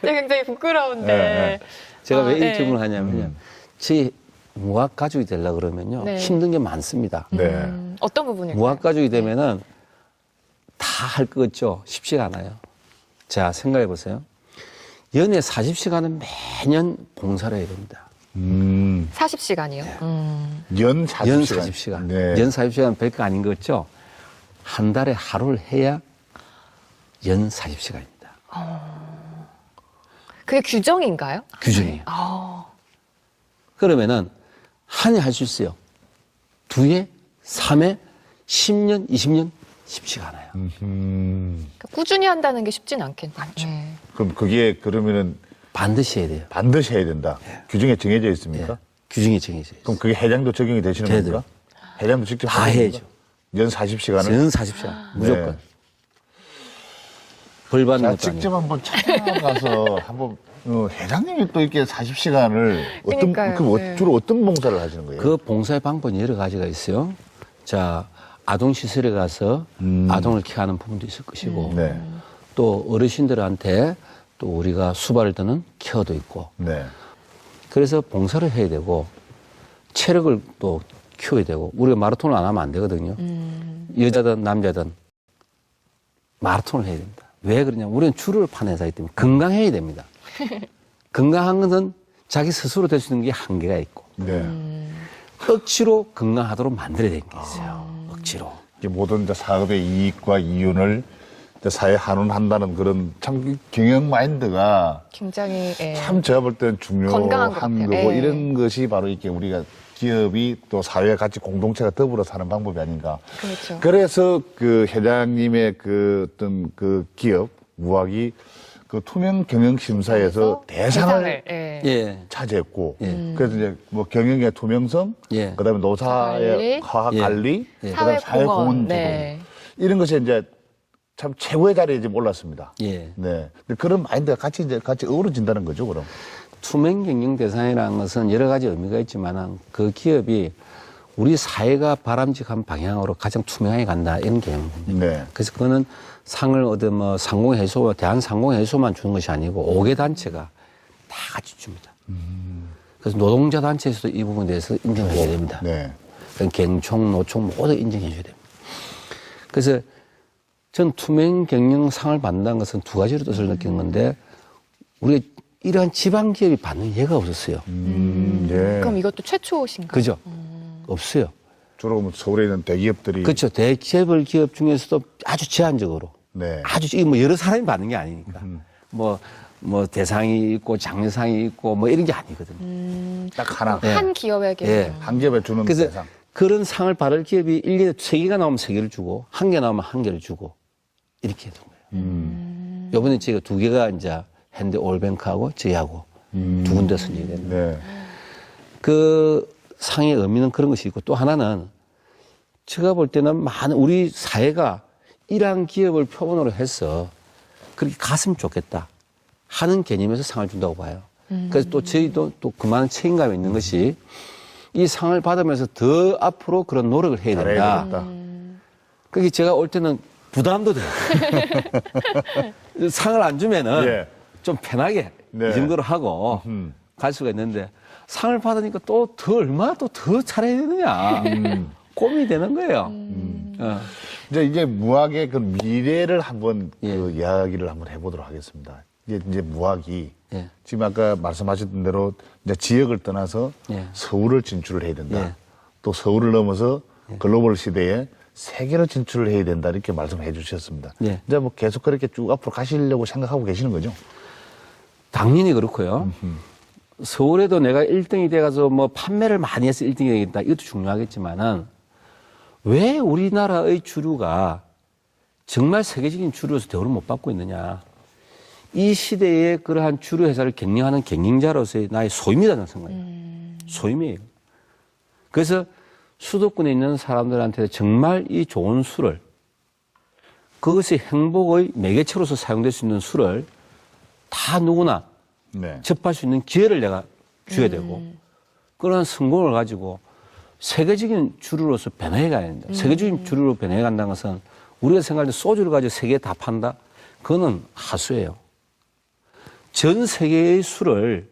굉장히 부끄러운데. 네. 제가 왜 이 네. 질문을 하냐면요. 제 무학가족이 되려고 그러면요. 네. 힘든 게 많습니다. 네. 어떤 부분일까요? 무학가족이 되면은 다 할 것 같죠? 쉽지가 않아요. 자, 생각해 보세요. 연애 40시간은 매년 봉사를 해야 됩니다. 40시간이요? 연 40시간. 연 40시간. 네. 연 40시간 별거 아닌 거 같죠? 한 달에 하루를 해야 연 40시간입니다. 그게 규정인가요? 규정이에요. 그러면은 한 해 할 수 있어요. 두 해, 3회, 10년, 20년 쉽지가 않아요. 그러니까 꾸준히 한다는 게 쉽진 않겠네요. 네. 그럼 그게 그러면은 반드시 해야 돼요. 반드시 해야 된다. 규정에 정해져 있습니까? 규정이 정해져 있어요. 그럼 그게 회장도 적용이 되시는 돼야 겁니까? 회장도 직접 다 하시는 해야죠. 겁니까? 연 40시간을? 연 40시간. 무조건. 네. 벌 받는 자, 것도 직접 아니고. 한번 찾아가서 한번 회장님이 또 이렇게 40시간을 그러니까요. 네. 주로 어떤 봉사를 하시는 거예요? 그 봉사의 방법이 여러 가지가 있어요. 자, 아동시설에 가서 아동을 케어하는 부분도 있을 것이고, 네. 또 어르신들한테 또 우리가 수발을 드는 케어도 있고, 네. 그래서 봉사를 해야 되고, 체력을 또 키워야 되고, 우리가 마라톤을 안 하면 안 되거든요. 여자든 남자든 마라톤을 해야 됩니다. 왜 그러냐? 우리는 주를 파는 회사이기 때문에 건강해야 됩니다. 건강한 것은 자기 스스로 될 수 있는 게 한계가 있고, 네. 억지로 건강하도록 만들어야 되는 게 있어요. 억지로. 이제 모든 이제 사업의 이익과 이윤을 이제 사회 환원한다는 그런 참 경영 마인드가 굉장히 예. 참 제가 볼 때는 건강한 것 중요한 같아요. 거고 예. 이런 것이 바로 이렇게 우리가 기업이 또 사회와 같이 공동체가 더불어 사는 방법이 아닌가. 그렇죠. 그래서 그 회장님의 그 어떤 그 기업 무학이 그 투명 경영 심사에서 대상을 예. 예. 차지했고 예. 그래서 이제 뭐 경영의 투명성, 예. 그다음에 노사의 관리, 과학 관리, 예. 그다음에 사회공헌 제도 네. 이런 것이 이제 참 최고의 자리에 지금 올랐습니다. 예. 네. 근데 그런 마인드가 같이 어우러진다는 거죠, 그럼. 투명 경영 대상이라는 것은 여러 가지 의미가 있지만 그 기업이 우리 사회가 바람직한 방향으로 가장 투명하게 간다 이런 개념입니다. 네. 그래서 그거는 상을 얻은 뭐 상공회소, 대한상공회소만 주는 것이 아니고 5개 단체가 다 같이 줍니다. 그래서 노동자 단체에서도 이 부분에 대해서 인정을 해야 됩니다. 네. 경총, 노총 모두 인정해 줘야 됩니다. 그래서 전 투명 경영상을 받는다는 것은 두 가지로 뜻을 느끼는 건데 우리가 이러한 지방 기업이 받는 예가 없었어요. 예. 그럼 이것도 최초신가요? 그죠? 없어요. 주로 뭐 서울에 있는 대기업들이. 그렇죠. 대체벌 기업 중에서도 아주 제한적으로. 네. 아주, 이 뭐 여러 사람이 받는 게 아니니까. 뭐 대상이 있고 장려상이 있고 뭐 이런 게 아니거든요. 딱 하나. 예. 한 기업에게 예. 한 기업에 주는 그래서 대상. 그런 상을 받을 기업이 1년에 3개가 나오면 3개를 주고 1개 나오면 1개를 주고 이렇게 해둔 거예요. 요번에 저희가 2개가 이제 핸드 올뱅크하고 저희하고 두 군데 선정이 됐는데 네. 그 상의 의미는 그런 것이 있고 또 하나는 제가 볼 때는 많은 우리 사회가 이러한 기업을 표본으로 해서 그렇게 갔으면 좋겠다 하는 개념에서 상을 준다고 봐요. 그래서 또 저희도 또 그만한 책임감이 있는 것이 이 상을 받으면서 더 앞으로 그런 노력을 해야 잘해야 된다. 되겠다. 그게 제가 올 때는 부담도 돼요. 상을 안 주면은 예. 좀 편하게 네. 이 정도로 하고 갈 수가 있는데 상을 받으니까 또 더 얼마나 또 더 잘해야 되느냐 고민이 되는 거예요. 이제 이게 무학의 그 미래를 한번 예. 그 이야기를 한번 해보도록 하겠습니다. 이제 무학이 예. 지금 아까 말씀하셨던 대로 이제 지역을 떠나서 예. 서울을 진출을 해야 된다. 예. 또 서울을 넘어서 글로벌 시대에 세계로 진출을 해야 된다 이렇게 말씀해 주셨습니다. 예. 이제 뭐 계속 그렇게 쭉 앞으로 가시려고 생각하고 계시는 거죠? 당연히 그렇고요. 서울에도 내가 1등이 돼가서 뭐 판매를 많이 해서 1등이 되겠다. 이것도 중요하겠지만은 왜 우리나라의 주류가 정말 세계적인 주류로서 대우를 못 받고 있느냐. 이 시대에 그러한 주류 회사를 경영하는 경영자로서의 나의 소임이라는 생각이에요. 소임이에요. 그래서 수도권에 있는 사람들한테 정말 이 좋은 술을 그것이 행복의 매개체로서 사용될 수 있는 술을 다 누구나 네. 접할 수 있는 기회를 내가 줘야 되고 그런 성공을 가지고 세계적인 주류로서 변해야 가야 된다. 세계적인 주류로 변해야 간다는 것은 우리가 생각할 때 소주를 가지고 세계에 다 판다? 그거는 하수예요. 전 세계의 술을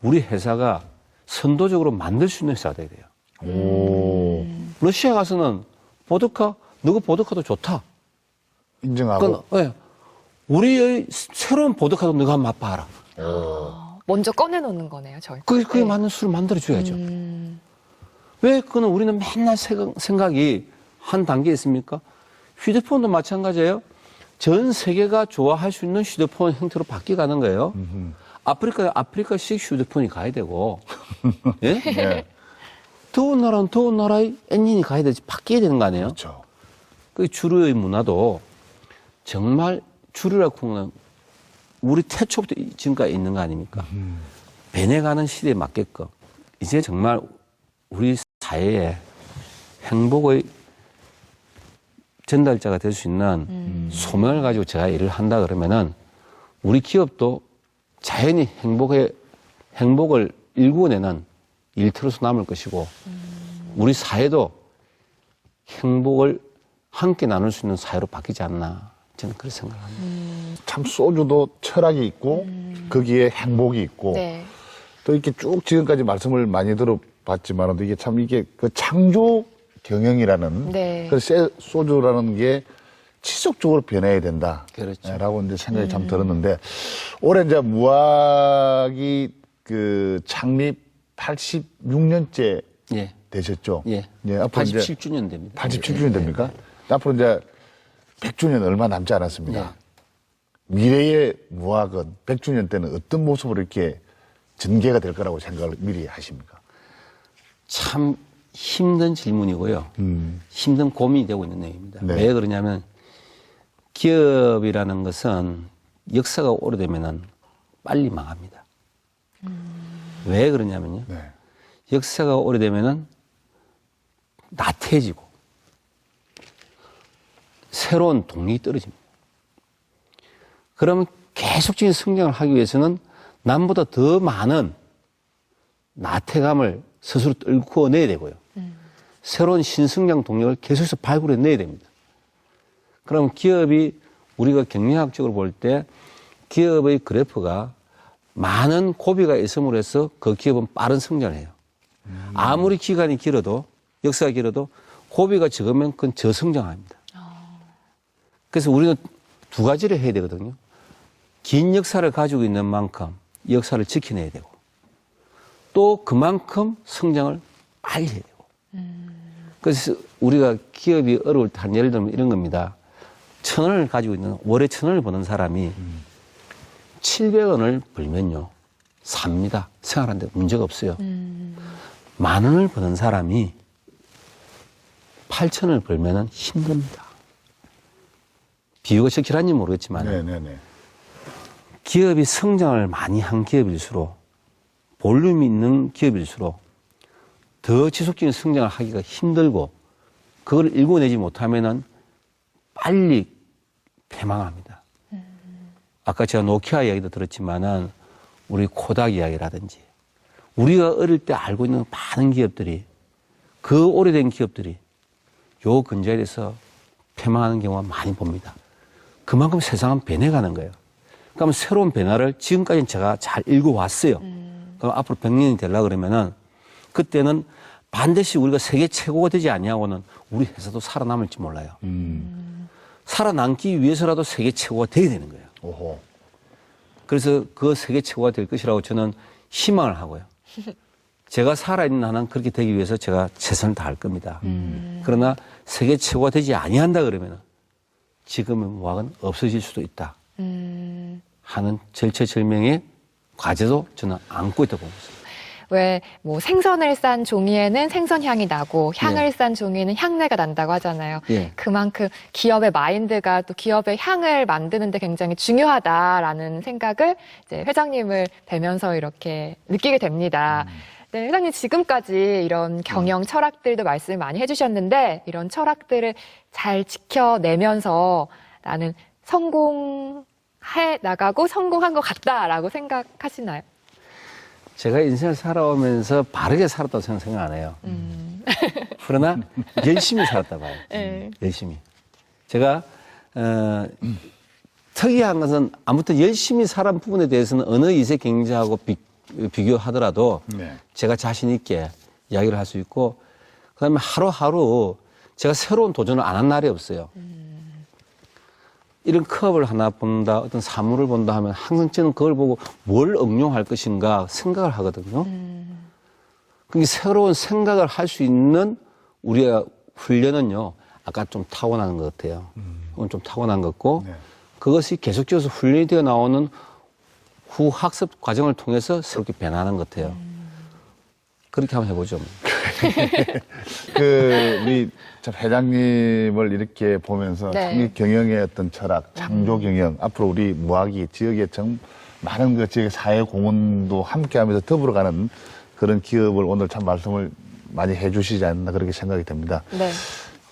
우리 회사가 선도적으로 만들 수 있는 회사가 돼야 돼요. 오. 러시아 가서는 보드카, 너가 보드카도 좋다. 인정하고. 그건, 예. 우리의 새로운 보드카도 너가 한번 맛봐라. 먼저 꺼내놓는 거네요, 저희. 그게 맞는 술을 만들어줘야죠. 왜 그거는 우리는 맨날 생각이 한 단계에 있습니까? 휴대폰도 마찬가지예요. 전 세계가 좋아할 수 있는 휴대폰 형태로 바뀌어가는 거예요. 아프리카식 휴대폰이 가야 되고, 예? 네. 더운 나라는 더운 나라의 엔진이 가야 되지, 바뀌어야 되는 거 아니에요? 그렇죠. 그 주류의 문화도 정말 주류라고 하는 우리 태초부터 지금까지 있는 거 아닙니까? 변해가는 시대에 맞게끔 이제 정말 우리 사회에 행복의 전달자가 될 수 있는 소명을 가지고 제가 일을 한다 그러면은 우리 기업도 자연히 행복을 일구어내는 일터로서 남을 것이고 우리 사회도 행복을 함께 나눌 수 있는 사회로 바뀌지 않나 저는 그렇게 생각합니다. 참 소주도 철학이 있고 거기에 행복이 있고 네. 또 이렇게 쭉 지금까지 말씀을 많이 들어봤지만 이게 참 이게 그 창조 경영이라는 네. 그 소주라는 게 지속적으로 변해야 된다. 그렇죠. 라고 이제 생각이 참 들었는데 올해 이제 무학이 그 창립 86년째 예. 되셨죠? 예. 앞으로 이제 87주년 됩니다. 87주년 됩니까? 앞으로 이제 100주년 얼마 남지 않았습니다. 네. 미래의 무학은 100주년 때는 어떤 모습으로 이렇게 전개가 될 거라고 생각을 미리 하십니까? 참 힘든 질문이고요. 힘든 고민이 되고 있는 내용입니다. 네. 왜 그러냐면 기업이라는 것은 역사가 오래되면 빨리 망합니다. 왜 그러냐면요. 네. 역사가 오래되면 나태해지고 새로운 동력이 떨어집니다. 그러면 계속적인 성장을 하기 위해서는 남보다 더 많은 나태감을 스스로 뚫고내야 되고요. 새로운 신성장 동력을 계속해서 발굴해내야 됩니다. 그럼 기업이 우리가 경영학적으로 볼 때 기업의 그래프가 많은 고비가 있음으로 해서 그 기업은 빠른 성장을 해요. 아무리 기간이 길어도 역사가 길어도 고비가 적으면 그건 저성장합니다. 그래서 우리는 두 가지를 해야 되거든요. 긴 역사를 가지고 있는 만큼 이 역사를 지켜내야 되고 또 그만큼 성장을 빨리 해야 되고 그래서 우리가 기업이 어려울 때 한 예를 들면 이런 겁니다. 1,000원을 가지고 있는 월에 1,000원을 버는 사람이 700원을 벌면요 삽니다. 생활하는데 문제가 없어요. 10,000원을 버는 사람이 8,000원을 벌면은 힘듭니다. 비유가 적절한지 모르겠지만 네네네. 기업이 성장을 많이 한 기업일수록 볼륨이 있는 기업일수록 더 지속적인 성장을 하기가 힘들고 그걸 일궈내지 못하면은 빨리 패망합니다. 아까 제가 노키아 이야기도 들었지만은 우리 코닥 이야기라든지 우리가 어릴 때 알고 있는 많은 기업들이 그 오래된 기업들이 요 근저에서 패망하는 경우가 많이 봅니다. 그만큼 세상은 변해가는 거예요. 그러면 새로운 변화를 지금까지는 제가 잘 읽어왔어요. 그럼 앞으로 100년이 되려고 그러면은 그때는 반드시 우리가 세계 최고가 되지 아니하고는 우리 회사도 살아남을지 몰라요. 살아남기 위해서라도 세계 최고가 돼야 되는 거예요. 오호. 그래서 그 세계 최고가 될 것이라고 저는 희망을 하고요. 제가 살아있는 한은 그렇게 되기 위해서 제가 최선을 다할 겁니다. 그러나 세계 최고가 되지 아니한다 그러면 지금의 무학은 없어질 수도 있다 하는 절체절명의 과제도 저는 안고 있다고 봅니다. 왜 뭐 생선을 싼 종이에는 생선향이 나고 향을 예. 싼 종이에는 향내가 난다고 하잖아요. 예. 그만큼 기업의 마인드가 또 기업의 향을 만드는데 굉장히 중요하다라는 생각을 이제 회장님을 뵈면서 이렇게 느끼게 됩니다. 네, 회장님 지금까지 이런 경영 철학들도 말씀을 많이 해주셨는데 이런 철학들을 잘 지켜내면서 나는 성공해 나가고 성공한 것 같다라고 생각하시나요? 제가 인생을 살아오면서 바르게 살았다고 생각 안 해요. 그러나 열심히 살았다 봐요. 네. 열심히. 제가 특이한 것은 아무튼 열심히 살은 부분에 대해서는 어느 이세 경제하고 비교하더라도 네. 제가 자신 있게 이야기를 할 수 있고 그다음에 하루하루 제가 새로운 도전을 안 한 날이 없어요. 이런 컵을 하나 본다, 어떤 사물을 본다 하면 항상 저는 그걸 보고 뭘 응용할 것인가 생각을 하거든요. 그게 새로운 생각을 할 수 있는 우리의 훈련은요, 아까 좀 타고나는 것 같아요. 그건 좀 타고난 것 같고, 네. 그것이 그것이 계속적으로 훈련이 되어 나오는 후 학습 과정을 통해서 새롭게 변하는 것 같아요. 그렇게 한번 해보죠. 우리 참 회장님을 이렇게 보면서 네. 참 이 경영의 어떤 철학, 창조 경영, 앞으로 우리 무학이 지역에 참 많은 그 지역의 사회 공헌도 함께 하면서 더불어가는 그런 기업을 오늘 참 말씀을 많이 해주시지 않나 그렇게 생각이 됩니다. 네.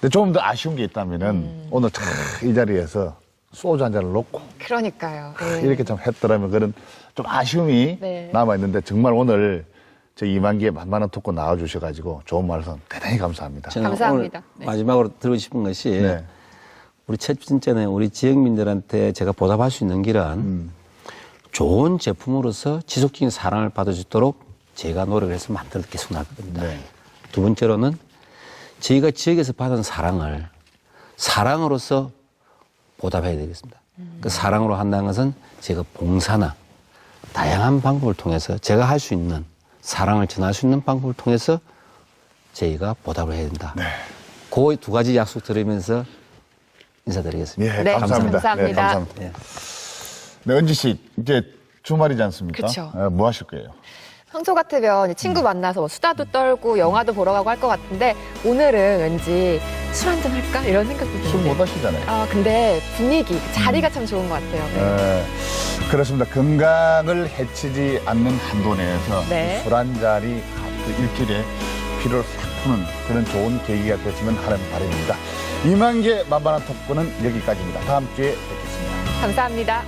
근데 조금 더 아쉬운 게 있다면은 오늘 참 이 자리에서 소주 한 잔을 놓고 그러니까요. 네. 이렇게 참 했더라면 그런 좀 아쉬움이 네. 남아있는데 정말 오늘 저 2만기에 만만한 토크 나와주셔가지고 좋은 말씀 대단히 감사합니다. 저는 감사합니다. 오늘 네. 마지막으로 드리고 싶은 것이 네. 우리 첫 번째는 우리 지역민들한테 제가 보답할 수 있는 길은 좋은 제품으로서 지속적인 사랑을 받을 수 있도록 제가 노력을 해서 만들어 계속 나갈 겁니다. 네. 두 번째로는 저희가 지역에서 받은 사랑을 사랑으로서 보답해야 되겠습니다. 그 사랑으로 한다는 것은 제가 봉사나 다양한 방법을 통해서 제가 할 수 있는 사랑을 전할 수 있는 방법을 통해서 저희가 보답을 해야 된다. 네. 그 두 가지 약속 들으면서 인사드리겠습니다. 예, 네, 감사합니다. 감사합니다. 네, 감사합니다. 예. 네, 은지 씨, 이제 주말이지 않습니까? 그쵸. 뭐 하실 거예요? 평소 같으면 친구 만나서 뭐 수다도 떨고 영화도 보러 가고 할 것 같은데 오늘은 왠지 술 한잔 할까 이런 생각도 술 드는데. 못 하시잖아요. 아 근데 분위기, 그 자리가 참 좋은 것 같아요. 네. 그렇습니다. 건강을 해치지 않는 한도 내에서 네. 술 한 잔이 그 일주일에 피로를 싹 푸는 그런 좋은 계기가 됐으면 하는 바람입니다. 2만 개 만반한 토크는 여기까지입니다. 다음 주에 뵙겠습니다. 감사합니다.